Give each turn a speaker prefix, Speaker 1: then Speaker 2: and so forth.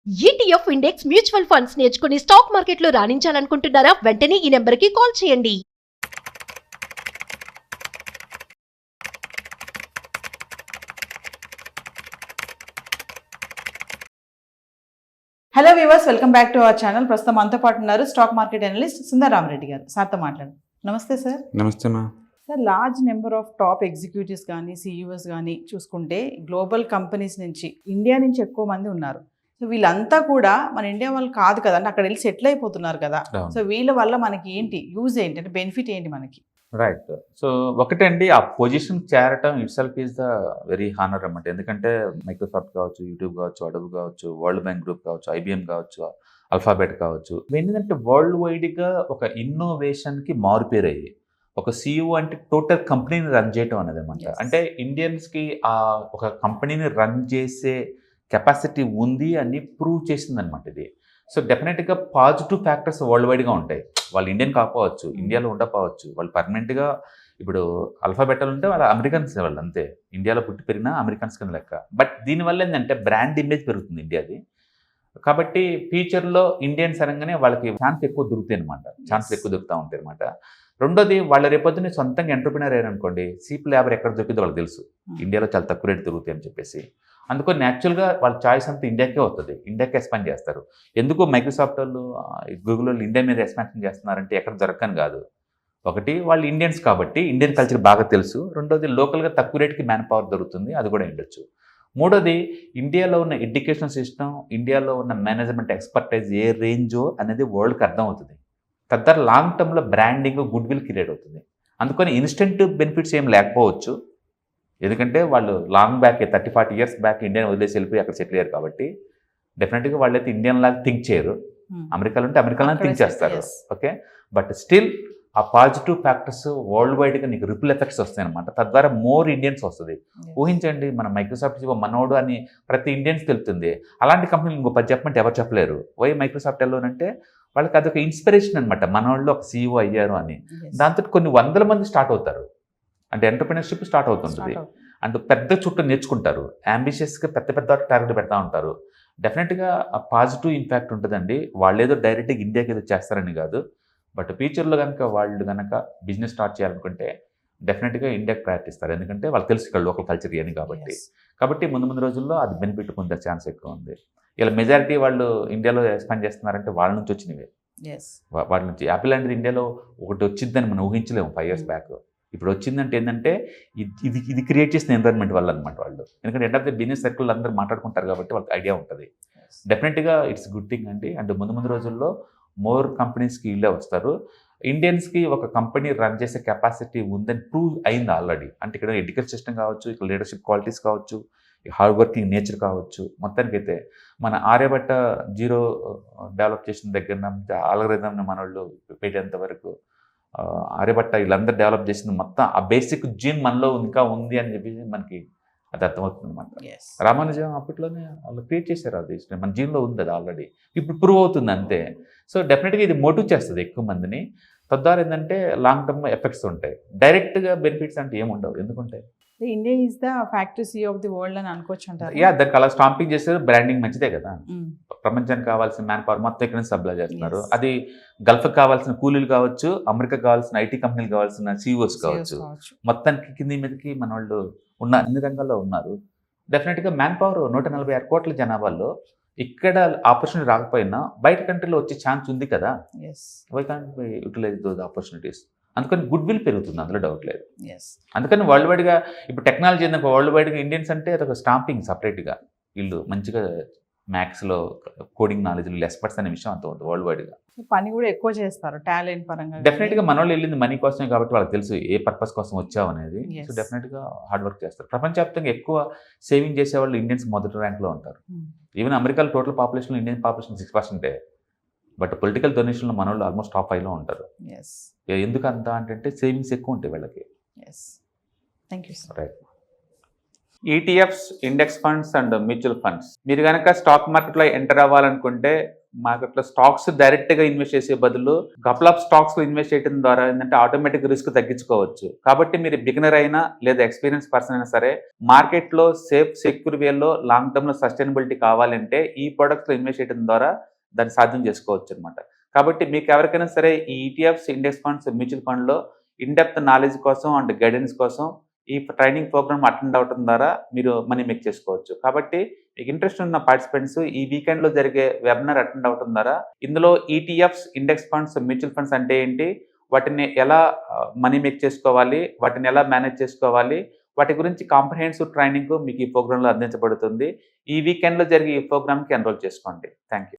Speaker 1: ETF index mutual funds నేర్చుకుని stock మార్కెట్లో రాణించాలనుకుంటున్నారా? వెంటనే ఈ నెంబర్కి కాల్ చేయండి.
Speaker 2: Hello viewers, welcome back to our channel. ప్రస్తుతం మనతో పాటు ఉన్నారు stock market analyst Sundar Rama Reddy గారు. సార్తో మాట్లాడు. నమస్తే సార్.
Speaker 3: నమస్తే మా
Speaker 2: sir, large number of top executives కానీ సిఇఓస్ కానీ చూసుకుంటే గ్లోబల్ కంపెనీస్ నుంచి ఇండియా నుంచి ఎక్కువ మంది ఉన్నారు. సో వీళ్ళంతా కూడా మన ఇండియా వాళ్ళు కాదు కదా, అక్కడ వెళ్ళి సెటిల్ అయిపోతున్నారు కదా. సో వీళ్ళ వల్ల మనకి ఏంటి యూజ్ ఏంటి, అంటే బెనిఫిట్ ఏంటి మనకి?
Speaker 3: రైట్. సో ఒకటండి, ఆ పొజిషన్ చేరటం it self is the very honour అన్నమాట. ఎందుకంటే మైక్రోసాఫ్ట్ కావచ్చు, యూట్యూబ్ కావచ్చు, అడోబ్ కావచ్చు, వరల్డ్ బ్యాంక్ గ్రూప్ కావచ్చు, ఐబిఎం కావచ్చు, అల్ఫాబెట్ కావచ్చు, ఏంటంటే వరల్డ్ వైడ్గా ఒక ఇన్నోవేషన్కి మారుపేరయ్యి ఒక సిఇఓ అంటే టోటల్ కంపెనీని రన్ చేయటం అనేది అనమాట. అంటే ఇండియన్స్కి ఆ ఒక కంపెనీని రన్ చేసే కెపాసిటీ ఉంది అని ప్రూవ్ చేసింది అనమాట ఇది. సో డెఫినెట్గా పాజిటివ్ ఫ్యాక్టర్స్ వరల్డ్ వైడ్గా ఉంటాయి. వాళ్ళు ఇండియన్ కాకపోవచ్చు, ఇండియాలో ఉండకపోవచ్చు, వాళ్ళు పర్మనెంట్గా ఇప్పుడు అల్ఫాబెటల్ ఉంటే వాళ్ళ అమెరికన్స్ వాళ్ళు అంతే, ఇండియాలో పుట్టి పెరిగినా అమెరికన్స్ కింద లెక్క. బట్ దీనివల్ల ఏంటంటే బ్రాండ్ ఇమేజ్ పెరుగుతుంది ఇండియాది. కాబట్టి ఫ్యూచర్లో ఇండియన్స్ అనగానే వాళ్ళకి ఛాన్స్ ఎక్కువ దొరుకుతాయి అనమాట, ఛాన్స్ ఎక్కువ దొరుకుతూ ఉంటాయి అనమాట. రెండోది, వాళ్ళ రేపొద్దున సొంతంగా ఎంటర్ప్రినర్ అయ్యారనుకోండి, సీప్ లేబర్ ఎక్కడ దొరికిందో వాళ్ళకి తెలుసు, ఇండియాలో చాలా తక్కువ రేటు దొరుకుతాయి అని చెప్పేసి. అందుకని న్యాచురల్గా వాళ్ళ చాయిస్ అంతా ఇండియాకే వస్తుంది, ఇండియాకే ఎక్స్పాండ్ చేస్తారు. ఎందుకు మైక్రోసాఫ్ట్ వాళ్ళు, గూగుల్ వాళ్ళు ఇండియా మీద ఎక్స్పాన్షన్ చేస్తున్నారంటే ఎక్కడ దొరకని కాదు. ఒకటి, వాళ్ళు ఇండియన్స్ కాబట్టి ఇండియన్ కల్చర్ బాగా తెలుసు. రెండోది, లోకల్గా తక్కువ రేటుకి మ్యాన్ పవర్ దొరుకుతుంది, అది కూడా ఉండొచ్చు. మూడోది, ఇండియాలో ఉన్న ఎడ్యుకేషన్ సిస్టమ్, ఇండియాలో ఉన్న మేనేజ్మెంట్ ఎక్స్పర్టైజ్ ఏ రేంజో అనేది వరల్డ్కి అర్థం అవుతుంది. తద్వారా లాంగ్ టర్మ్లో బ్రాండింగ్, గుడ్ విల్ క్రియేట్ అవుతుంది. అందుకని ఇన్స్టెంట్ బెనిఫిట్స్ ఏం లేకపోవచ్చు, ఎందుకంటే వాళ్ళు long back 30-40 years back Indian వదిలేసి వెళ్ళిపోయి అక్కడ సెటిల్ అయ్యారు కాబట్టి డెఫినెట్గా వాళ్ళైతే ఇండియన్ లాగా థింక్ చేయరు. అమెరికాలో ఉంటే అమెరికాలో థింక్ చేస్తారు. ఓకే, బట్ స్టిల్ ఆ పాజిటివ్ ఫ్యాక్టర్స్ వరల్డ్ వైడ్గా నీకు రిపుల్ ఎఫెక్ట్స్ వస్తాయి అనమాట. తద్వారా మోర్ ఇండియన్స్ వస్తుంది. ఊహించండి, మన మైక్రోసాఫ్ట్ మనోడు అని ప్రతి ఇండియన్స్ తెలుస్తుంది. అలాంటి కంపెనీలు ఇంకో 10 చెప్పమంటే ఎవరు చెప్పలేరు. వై మైక్రోసాఫ్ట్ అంటే వాళ్ళకి అదొక ఇన్స్పిరేషన్ అనమాట, మనోళ్ళు ఒక సిఇఓ అయ్యారు అని. దాంతో కొన్ని వందల మంది స్టార్ట్ అవుతారు, అంటే ఎంటర్ప్రినర్షిప్ స్టార్ట్ అవుతుంటుంది. అండ్ పెద్ద చుట్టూ నేర్చుకుంటారు, అంబిషియస్గా పెద్ద పెద్ద టార్గెట్ పెడతా ఉంటారు. డెఫినెట్గా ఆ పాజిటివ్ ఇంపాక్ట్ ఉంటుందండి. వాళ్ళు ఏదో డైరెక్ట్గా ఇండియాకి ఏదో చేస్తారని కాదు, బట్ ఫ్యూచర్లో కనుక వాళ్ళు కనుక బిజినెస్ స్టార్ట్ చేయాలనుకుంటే డెఫినెట్గా ఇండియాకి ప్రయత్నిస్తారు. ఎందుకంటే వాళ్ళకి తెలుసు ఇక్కడ లోకల్ కల్చర్ అని కాబట్టి ముందు రోజుల్లో అది బెనిఫిట్ పొందే ఛాన్స్ ఎక్కువ ఉంది. ఇలా మెజారిటీ వాళ్ళు ఇండియాలో ఎక్స్పాండ్ చేస్తున్నారంటే వాళ్ళ నుంచి వచ్చినవే. వాళ్ళ నుంచి యాపిల్ అనేది ఇండియాలో ఒకటి వచ్చిందని మనం ఊహించలేము 5 years బ్యాక్. ఇప్పుడు వచ్చిందంటే ఏంటంటే ఇది క్రియేట్ చేసిన ఎన్విరాన్మెంట్ వల్ల అనమాట వాళ్ళు. ఎందుకంటే end of the business circle అందరూ మాట్లాడుకుంటారు కాబట్టి వాళ్ళకి ఐడియా ఉంటుంది. డెఫినెట్గా ఇట్స్ గుడ్ థింగ్ అండి. అండ్ ముందు రోజుల్లో మోర్ కంపెనీస్కి వీళ్ళే వస్తారు. ఇండియన్స్కి ఒక కంపెనీ రన్ చేసే కెపాసిటీ ఉందని ప్రూవ్ అయింది ఆల్రెడీ. అంటే ఇక్కడ ఎడ్యుకేషన్ సిస్టమ్ కావచ్చు, ఇక్కడ లీడర్షిప్ క్వాలిటీస్ కావచ్చు, హార్డ్ వర్కింగ్ నేచర్ కావచ్చు. మొత్తానికైతే మన ఆర్యభట్ట జీరో డెవలప్ చేసిన దగ్గర నుంచి ఆల్గరిథంని మన వాళ్ళు పెట్టేంత వరకు ఆర్యభట్ట వీళ్ళందరూ డెవలప్ చేసింది మొత్తం ఆ బేసిక్ జీన్ మనలో ఇంకా ఉంది అని చెప్పి మనకి అది అర్థమవుతుంది అనమాట. రామానుజం అప్పట్లోనే వాళ్ళు క్రియేట్ చేశారు, అది మన జీన్లో ఉంది, అది ఆల్రెడీ ఇప్పుడు ప్రూవ్ అవుతుంది అంతే. సో డెఫినెట్గా ఇది మోటివ్ చేస్తుంది ఎక్కువ మందిని. తద్వారా ఏంటంటే లాంగ్ టర్మ్ ఎఫెక్ట్స్ ఉంటాయి, డైరెక్ట్గా బెనిఫిట్స్ అంటే ఏముండవు. ఎందుకంటే
Speaker 2: ఇండియా ఈజ్ ద ఫ్యాక్టరీ సీ ఆఫ్ ది వరల్డ్ అని అనుకోవచ్చు అంటారు.
Speaker 3: దానికి అలా స్టాంపింగ్ చేసేది బ్రాండింగ్ మంచిదే కదా. ప్రపంచానికి కావాల్సిన మ్యాన్ పవర్ మొత్తం ఇక్కడ నుంచి సప్లై చేస్తున్నారు. అది గల్ఫ్కి కావాల్సిన కూలీలు కావచ్చు, అమెరికా కావాల్సిన ఐటీ కంపెనీలు కావాల్సిన సిఇఓస్ కావచ్చు, మొత్తానికి కింది మీదకి మన వాళ్ళు ఉన్న అన్ని రంగాల్లో ఉన్నారు. డెఫినెట్గా మ్యాన్ పవర్ 146 కోట్ల జనాభాలో ఇక్కడ ఆపర్చునిటీ రాకపోయినా బయట కంట్రీలో వచ్చే ఛాన్స్ ఉంది కదా. Why can't be utilise those opportunities? అందుకని గుడ్ విల్ పెరుగుతుంది, అందులో డౌట్ లేదు. అందుకని వరల్డ్ వైడ్గా ఇప్పుడు టెక్నాలజీ ఏంటంటే వరల్డ్ వైడ్గా ఇండియన్స్ అంటే అదొక స్టాంపింగ్ సపరేట్గా. వీళ్ళు మంచిగా మ్యాథ్స్లో కోడింగ్ నాలెడ్జ్ ఎక్స్పర్ట్స్ అనే విషయం అంత ఉంది వరల్డ్ వైడ్గా.
Speaker 2: పని కూడా ఎక్కువ చేస్తారు టాలెంట్ పరంగా.
Speaker 3: డెఫినెట్గా మన వాళ్ళు వెళ్ళింది మనీ కోసమే కాబట్టి వాళ్ళకి తెలుసు ఏ పర్పస్ కోసం వచ్చావు అనేది. సో డెఫినెట్గా హార్డ్ వర్క్ చేస్తారు. ప్రపంచవ్యాప్తంగా ఎక్కువ సేవింగ్ చేసేవాళ్ళు ఇండియన్స్ మొదటి ర్యాంక్లో ఉంటారు. ఈవెన్ అమెరికాలో టోటల్ పాపులేషన్లో ఇండియన్ పాపులేషన్ 6%. బట్ పొలిటికల్ డొనేషన్లో మన వాళ్ళు ఆల్మోస్ట్ టాప్ 5లో ఉంటారు. ఎందుకు అంత అంటే సేవింగ్స్ ఎక్కువ ఉంటాయి వీళ్ళకి. Right. ETFs, index funds and mutual funds, మీరు కనుక స్టాక్ మార్కెట్లో ఎంటర్ అవ్వాలనుకుంటే మార్కెట్లో స్టాక్స్ డైరెక్ట్గా ఇన్వెస్ట్ చేసే బదులు కపుల్ ఆఫ్ స్టాక్స్లో ఇన్వెస్ట్ చేయడం ద్వారా ఏంటంటే ఆటోమేటిక్ రిస్క్ తగ్గించుకోవచ్చు. కాబట్టి మీరు బిగినర్ అయినా లేదా ఎక్స్పీరియన్స్ పర్సన్ అయినా సరే మార్కెట్లో సేఫ్ సెక్యూర్ వేలో లాంగ్ టర్మ్లో సస్టైనబిలిటీ కావాలంటే ఈ ప్రొడక్ట్స్లో ఇన్వెస్ట్ చేయడం ద్వారా దాన్ని సాధ్యం చేసుకోవచ్చు అనమాట. కాబట్టి మీకు ఎవరికైనా సరే ఈ ఈటీఎఫ్స్, ఇండెక్స్ ఫండ్స్, మ్యూచువల్ ఫండ్లో ఇన్డెప్త్ నాలెడ్జ్ కోసం అండ్ గైడెన్స్ కోసం ఈ ట్రైనింగ్ ప్రోగ్రామ్ అటెండ్ అవడం ద్వారా మీరు మనీ మేక్ చేసుకోవచ్చు. కాబట్టి మీకు ఇంట్రెస్ట్ ఉన్న పార్టిసిపెంట్స్ ఈ వీకెండ్లో జరిగే వెబినార్ అటెండ్ అవడం ద్వారా ఇందులో ETFs, index funds, mutual funds అంటే ఏంటి, వాటిని ఎలా మనీ మేక్ చేసుకోవాలి, వాటిని ఎలా మేనేజ్ చేసుకోవాలి, వాటి గురించి కాంప్రహెన్సివ్ ట్రైనింగ్ మీకు ఈ ప్రోగ్రాంలో అందించబడుతుంది. ఈ వీకెండ్లో జరిగే ఈ ప్రోగ్రామ్కి ఎన్రోల్ చేసుకోండి. Thank you.